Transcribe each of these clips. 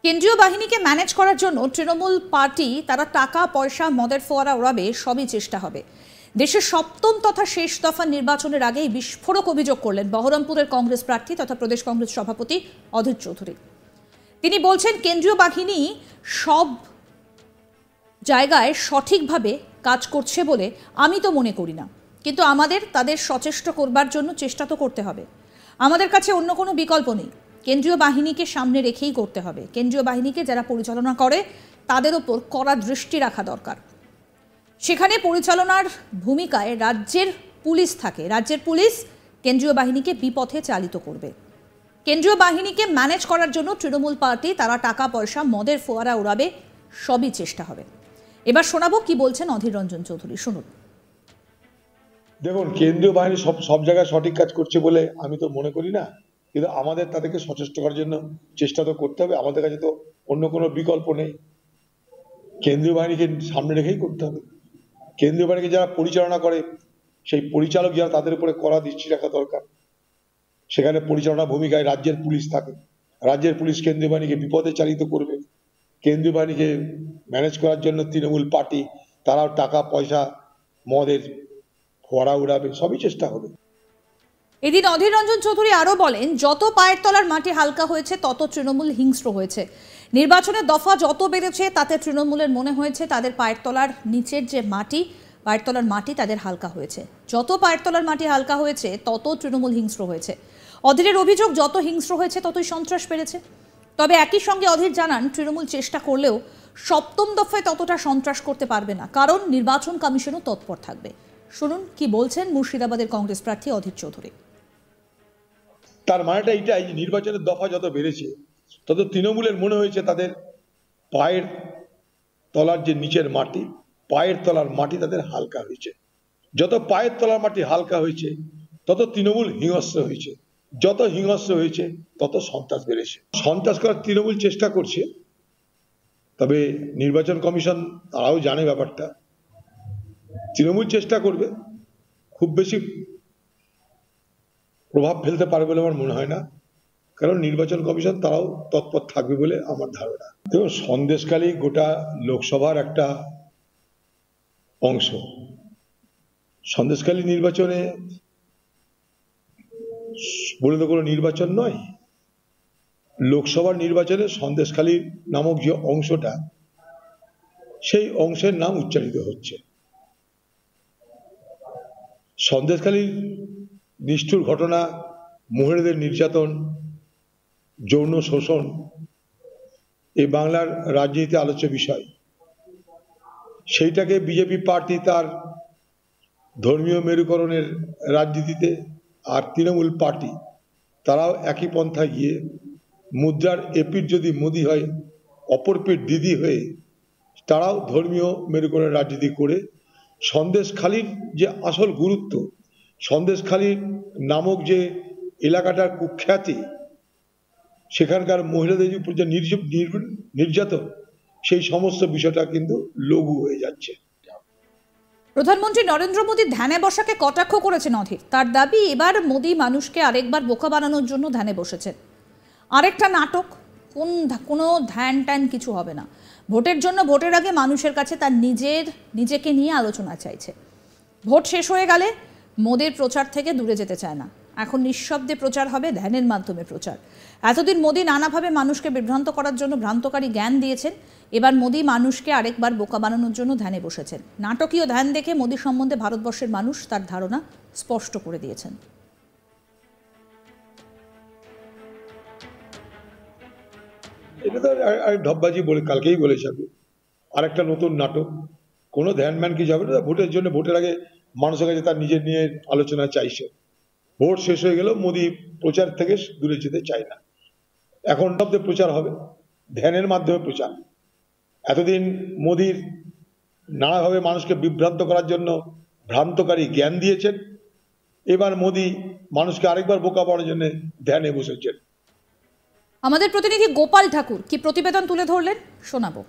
কেন্দ্রীয় বাহিনীকে ম্যানেজ করার জন্য তৃণমূল পার্টি তারা টাকা পয়সা মদের ফোয়ারা ওড়াবে, সবই চেষ্টা হবে। দেশের সপ্তম তথা শেষ দফা নির্বাচনের আগেই বিস্ফোরক অভিযোগ করলেন বহরমপুরের কংগ্রেস প্রার্থী তথা প্রদেশ কংগ্রেস সভাপতি অধীর চৌধুরী। তিনি বলছেন, কেন্দ্রীয় বাহিনী সব জায়গায় সঠিকভাবে কাজ করছে বলে আমি তো মনে করি না, কিন্তু আমাদের তাদের সচেষ্ট করবার জন্য চেষ্টা তো করতে হবে। আমাদের কাছে অন্য কোনো বিকল্প নেই। কেন্দ্রীয় বাহিনীকে সামনে রেখেই করতে হবে। কেন্দ্রীয় বাহিনীকে যারা পরিচালনা করে তাদের ওপর কড়া দৃষ্টি রাখা দরকার। সেখানে পরিচালনার ভূমিকায় রাজ্যের পুলিশ থাকে। রাজ্যের পুলিশ কেন্দ্রীয় বাহিনীকে বিপথে চালিত করবে। কেন্দ্রীয় বাহিনীকে ম্যানেজ করার জন্য তৃণমূল পার্টি তারা টাকা পয়সা মদের ফোয়ারা উড়াবে, সবই চেষ্টা হবে। এবার শোনাবো কি বলছেন অধীর রঞ্জন চৌধুরী, শুনুন। দেখুন, কেন্দ্রীয় বাহিনী সব জায়গায় সঠিক কাজ করছে বলে আমি তো মনে করি না, কিন্তু আমাদের তাদেরকে সচেষ্ট করার জন্য চেষ্টা তো করতে হবে। আমাদের কাছে তো অন্য কোনো বিকল্প নেই। কেন্দ্রীয় বাহিনীকে সামনে রেখেই করতে হবে। কেন্দ্রীয় বাহিনীকে যারা পরিচালনা করে সেই পরিচালক যারা, তাদের উপরে কড়া দৃষ্টি রাখা দরকার। সেখানে পরিচালনা ভূমিকায় রাজ্যের পুলিশ থাকে। রাজ্যের পুলিশ কেন্দ্রীয় বাহিনীকে বিপদে চালিত করবে। কেন্দ্রীয় বাহিনীকে ম্যানেজ করার জন্য তৃণমূল পার্টি তারাও টাকা পয়সা মদের ফোয়ারা উড়াবে, সবই চেষ্টা হবে। এদিন অধীর রঞ্জন চৌধুরী আরো বলেন, যত পায়ের তলার মাটি হালকা হয়েছে তত তৃণমূল হিংস্র হয়েছে। নির্বাচনের দফা যত বেড়েছে তাতে তৃণমূলের মনে হয়েছে তাদের পায়ের তলার নিচের যে মাটি, পায়ের তলার মাটি তাদের হালকা হয়েছে। যত পায়ের তলার মাটি হালকা হয়েছে তত তৃণমূল হিংস্র হয়েছে। অধীরের অভিযোগ, যত হিংস্র হয়েছে ততই সন্ত্রাস বেড়েছে। তবে একই সঙ্গে অধীর জানান, তৃণমূল চেষ্টা করলেও সপ্তম দফায় ততটা সন্ত্রাস করতে পারবে না, কারণ নির্বাচন কমিশনও তৎপর থাকবে। শুনুন কি বলছেন মুর্শিদাবাদের কংগ্রেস প্রার্থী অধীর চৌধুরী। তার মানেটা এটাই যে নির্বাচনের দফা যত বেড়েছে তত তৃণমূলের মনে হয়েছে তাদের পায়ের তলার যে নিচের মাটি, পায়ের তলার মাটি তাদের হালকা হয়েছে। যত পায়ের তলার মাটি হালকা হয়েছে তত তৃণমূল হিংস্র হয়েছে। যত হিংস্র হয়েছে তত সন্ত্রাস বেড়েছে। সন্ত্রাস করার তৃণমূল চেষ্টা করছে, তবে নির্বাচন কমিশন তারাও জানে ব্যাপারটা। তৃণমূল চেষ্টা করবে, খুব বেশি প্রভাব ফেলতে পারবে বলে আমার মনে হয় না, কারণ নির্বাচন কমিশন তারাও তৎপর থাকবে বলে আমার ধারণা। দেখুন, সন্দেশখালী গোটা লোকসভার একটা অংশ। সন্দেশখালী নির্বাচনে বলে তো কোনো নির্বাচন নয়। লোকসভার নির্বাচনে সন্দেশখালী নামক যে অংশটা, সেই অংশের নাম উচ্চারিত হচ্ছে। সন্দেশখালীর নিষ্ঠুর ঘটনা, মহিলাদের নির্যাতন, যৌন শোষণ এই বাংলার রাজনীতিতে আলোচ্য বিষয়। সেইটাকে বিজেপি পার্টি তার ধর্মীয় মেরুকরণের রাজনীতিতে, আর তৃণমূল পার্টি তারাও একই পন্থায় গিয়ে মুদ্রার এপিঠ যদি মোদি হয়, অপর পিঠ দিদি হয়ে তারাও ধর্মীয় মেরুকরণের রাজনীতি করে সন্দেশখালীর যে আসল গুরুত্ব, সন্দেশখালী নামক যে এলাকাটার কুখ্যাতি, সেখানকার মহিলাদের উপর যে নির্যাতন, সেই সমস্ত বিষয়টা কিন্তু লঘু হয়ে যাচ্ছে। প্রধানমন্ত্রী নরেন্দ্র মোদী ধ্যানে বসাকে কটাক্ষ করেছেন অধীর। তার দাবি, এবার মোদী মানুষকে আরেকবার বোকা বানানোর জন্য ধ্যানে বসেছেন। আরেকটা নাটক, কোনো ধ্যান ট্যান কিছু হবে না। ভোটের জন্য ভোটের আগে মানুষের কাছে তার নিজেকে নিয়ে আলোচনা চাইছে। ভোট শেষ হয়ে গেলে মোদীর প্রচার থেকে দূরে যেতে চায় না। এখন নিঃশব্দে প্রচার হবে, ধ্যানের মাধ্যমে প্রচার। এতদিন মোদী নানাভাবে মানুষকে বিভ্রান্ত করার জন্য ভ্রান্তকারী জ্ঞান দিয়েছেন। এবার মোদী মানুষকে আরেকবার বোকা বানানোর জন্য ধ্যানে বসেছেন। নাটকীয় ধ্যান দেখে মোদী সম্বন্ধে ভারতবর্ষের মানুষ তার ধারণা স্পষ্ট করে দিয়েছেন। এটা তো ঢপবাজি বলে কালকেই বলেছি আমি, আরেকটা নতুন নাটক। কোনো ধ্যান ম্যান কি যাবে না। ভোটের জন্য ভোটের আগে মানুষের কাছে তার নিজের নিয়ে আলোচনা চাইছে। ভোট শেষ হয়ে গেলেও মোদী প্রচার থেকে দূরে যেতে চায় না। এখন শব্দে প্রচার হবে, ধ্যানের মাধ্যমে প্রচার। এতদিন মোদীর নানাভাবে মানুষকে বিভ্রান্ত করার জন্য ভ্রান্তকারী জ্ঞান দিয়েছেন, এবার মোদী মানুষকে আরেকবার বোকা বানানোর জন্য ধ্যানে বসেছেন। আমাদের প্রতিনিধি গোপাল ঠাকুর কি প্রতিবেদন তুলে ধরলেন, শোনাবো।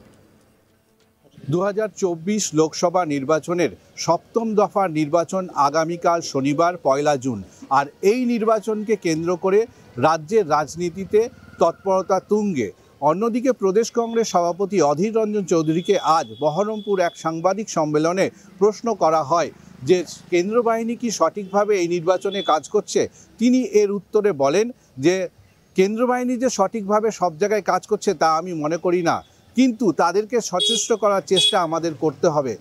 2024 লোকসভা নির্বাচনের সপ্তম দফার নির্বাচন আগামীকাল শনিবার 1 জুন। আর এই নির্বাচনকে কেন্দ্র করে রাজ্যের রাজনীতিতে তৎপরতা তুঙ্গে। অন্যদিকে প্রদেশ কংগ্রেস সভাপতি অধীর রঞ্জন চৌধুরীকে আজ বহরমপুর এক সাংবাদিক সম্মেলনে প্রশ্ন করা হয় যে কেন্দ্র বাহিনী কি সঠিকভাবে এই নির্বাচনে কাজ করছে। তিনি এর উত্তরে বলেন যে কেন্দ্র বাহিনী যে সঠিকভাবে সব জায়গায় কাজ করছে তা আমি মনে করি না, কিন্তু তাদেরকে সচেষ্ট করার চেষ্টা আমাদের করতে হবে,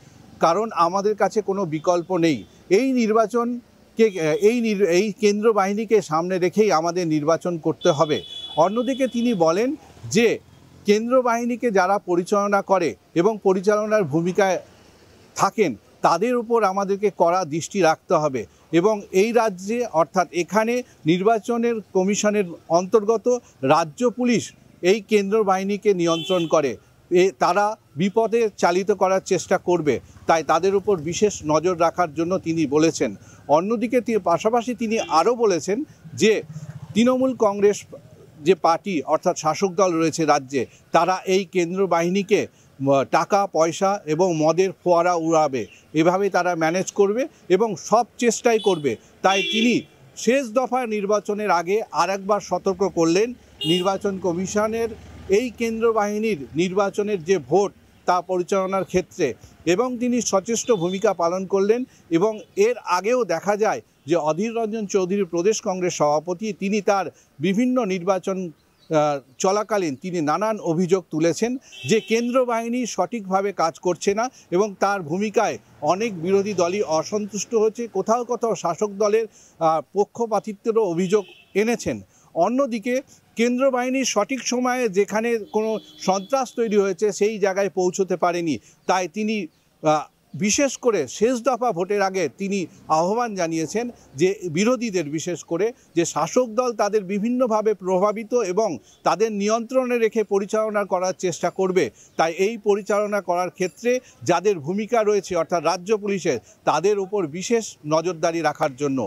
কারণ আমাদের কাছে কোনো বিকল্প নেই। এই নির্বাচনকে এই কেন্দ্র বাহিনীকে সামনে রেখেই আমাদের নির্বাচন করতে হবে। অন্যদিকে তিনি বলেন যে কেন্দ্র বাহিনীকে যারা পরিচালনা করে এবং পরিচালনার ভূমিকায় থাকেন তাদের উপর আমাদেরকে কড়া দৃষ্টি রাখতে হবে এবং এই রাজ্যে অর্থাৎ এখানে নির্বাচনের কমিশনের অন্তর্গত রাজ্য পুলিশ এই কেন্দ্র বাহিনীকে নিয়ন্ত্রণ করে, তারা বিপদে চালিত করার চেষ্টা করবে, তাই তাদের উপর বিশেষ নজর রাখার জন্য তিনি বলেছেন। অন্যদিকে পাশাপাশি তিনি আরও বলেছেন যে তৃণমূল কংগ্রেস যে পার্টি অর্থাৎ শাসক দল রয়েছে রাজ্যে, তারা এই কেন্দ্র বাহিনীকে টাকা পয়সা এবং মদের ফোয়ারা উড়াবে, এভাবে তারা ম্যানেজ করবে এবং সব চেষ্টাই করবে। তাই তিনি শেষ দফা নির্বাচনের আগে আরেকবার সতর্ক করলেন নির্বাচন কমিশনের এই কেন্দ্র বাহিনীর নির্বাচনের যে ভোট তা পরিচালনার ক্ষেত্রে, এবং তিনি সচেষ্ট ভূমিকা পালন করলেন। এবং এর আগেও দেখা যায় যে অধীর রঞ্জন চৌধুরী প্রদেশ কংগ্রেস সভাপতি তিনি তার বিভিন্ন নির্বাচন চলাকালীন তিনি নানান অভিযোগ তুলেছেন যে কেন্দ্র বাহিনী সঠিকভাবে কাজ করছে না এবং তার ভূমিকায় অনেক বিরোধী দলই অসন্তুষ্ট হচ্ছে, কোথাও কোথাও শাসক দলের পক্ষপাতিত্বেরও অভিযোগ এনেছেন। অন্যদিকে কেন্দ্র বাহিনী সঠিক সময়ে যেখানে কোনো সন্ত্রাস তৈরি হয়েছে সেই জায়গায় পৌঁছতে পারেনি, তাই তিনি বিশেষ করে শেষ দফা ভোটের আগে তিনি আহ্বান জানিয়েছেন যে বিরোধীদের বিশেষ করে যে শাসক দল তাদের বিভিন্নভাবে প্রভাবিত এবং তাদের নিয়ন্ত্রণে রেখে পরিচালনা করার চেষ্টা করবে, তাই এই পরিচালনা করার ক্ষেত্রে যাদের ভূমিকা রয়েছে অর্থাৎ রাজ্য পুলিশের তাদের উপর বিশেষ নজরদারি রাখার জন্য।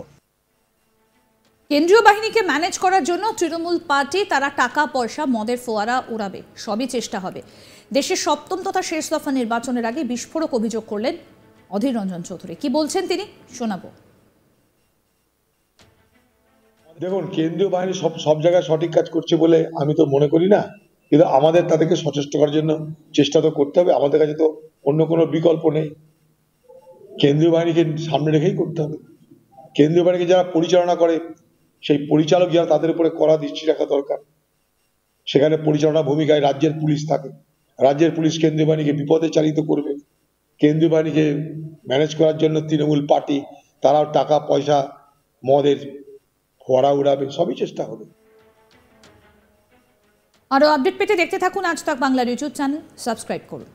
কেন্দ্রীয় বাহিনীকে ম্যানেজ করার জন্য তৃণমূল পার্টি তারা টাকা পয়সা মদের ফোয়ারা উড়াবে, সবই চেষ্টা হবে। দেশের সপ্তম তথা শেষ দফা নির্বাচনের আগে বিস্ফোরক অভিযোগ করলেন অধীর রঞ্জন চৌধুরী। কি বলছেন তিনি, শোনাবো। দেখুন, কেন্দ্রীয় বাহিনী সব জায়গায় সঠিক কাজ করছে বলে আমি তো মনে করি না, কিন্তু আমাদের তাদেরকে সচেষ্ট করার জন্য চেষ্টা তো করতে হবে। আমাদের কাছে তো অন্য কোনো বিকল্প নেই, কেন্দ্রীয় বাহিনীকে সামনে রেখেই করতে হবে। কেন্দ্রীয় বাহিনীকে যারা পরিচালনা করে সেই পরিচালক যারা তাদের উপরে কড়া দৃষ্টি রাখা দরকার। সেখানে পরিচালনা ভূমিকায় রাজ্যের পুলিশ থাকে, রাজ্যের পুলিশ কেন্দ্রীয় বাহিনীকে বিপদে চালিত করবে। কেন্দ্রীয় বাহিনীকে ম্যানেজ করার জন্য তৃণমূল পার্টি তারাও টাকা পয়সা মদের ফোয়ারা উড়াবে, সবই চেষ্টা হবে। আরো আপডেট পেতে দেখতে থাকুন আজ তাক বাংলার ইউটিউব চ্যানেল, সাবস্ক্রাইব করুন।